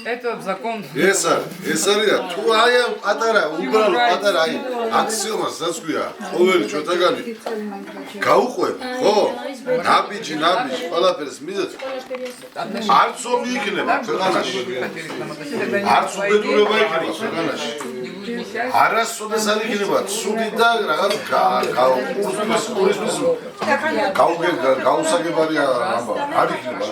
Это закон. ეს არის და თუ აი პატარა უბრალოდ პატარა აი აქსიომას დასკვია ყოველი ჩვენთაგანი გაუყვებ ხო ნაბიჯი ყველაფერს მიზეთ არც ომი იქნება ქვეყანაში არც უბედურება იქნება ქვეყანაში არასოდეს არ იქნება ცუდი და რაღაც გაუსაგებარი ამბავი არ იქნება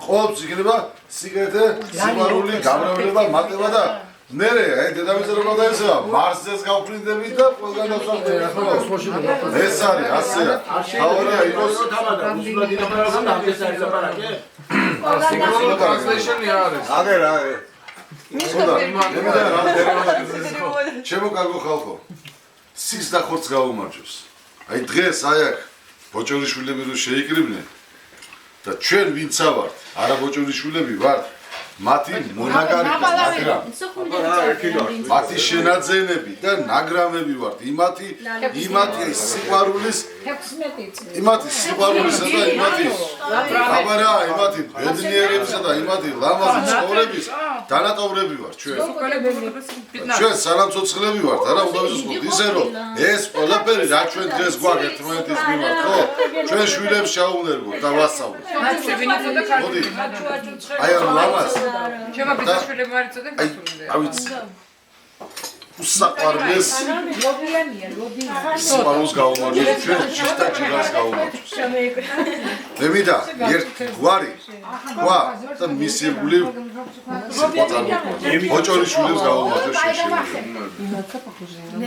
ყოველთვის იქნება სიგრეტე სიყვარული გამრავლება მატება და ნერე აი დედამიწა რომ გადაეცემა მარსზეც გავფრინდებით და ყველგან დავსახდები ახლა ეს არის ასეა თავია იყოს აგერა ჩემო კარგო ხალხო სიგს და ხორცს გაუმარჯოს აი დღეს აი აქ ბოჭორიშვილები რო შეიკრიბნენ და ჩვენ ვინცა ვართ არა ბოჭორიშვილები ვართ მათი მონაგარი და ნაგრამი მათი შენაძენები და ნაგრამები ვართ იმათი სიყვარულისა და იმათი აბარა იმათი ბედნიერებისა და იმათი ლამაზი ცხოვრების დანატოვრები ვართ ჩვენ სანამ ცოცხლები ვართ არა უნდა ვიცოდეთ ისე რომ ეს ყველაფერი რა ჩვენ დღეს გვაქვს ერთმანეთის მიმართ ხო ჩვენ შვილებს შაუნერგოთ და ვასწავლოთ აი ამ ლამაზ Чем обычно говорится, да? უსაყვარლეს სიყვარულს გაუმარჯოს ჩვენ ჩისტა ჯიგას გაუმარჯოს მემიდა ერთ გვარი გვა და მისებული ბოჭორიშვილებს გაუმარჯოს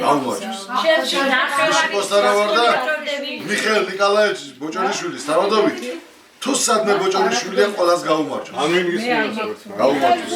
გაუმარჯოს პოსტარა ვარ და მიხეილ ნიკოლაევიჩის ბოჭორიშვილის თავადობით თუ სადმე ბოჭორიშვილია ყველას გაუმარჯოს. ამინ გისმენთ. გაუმარჯოს.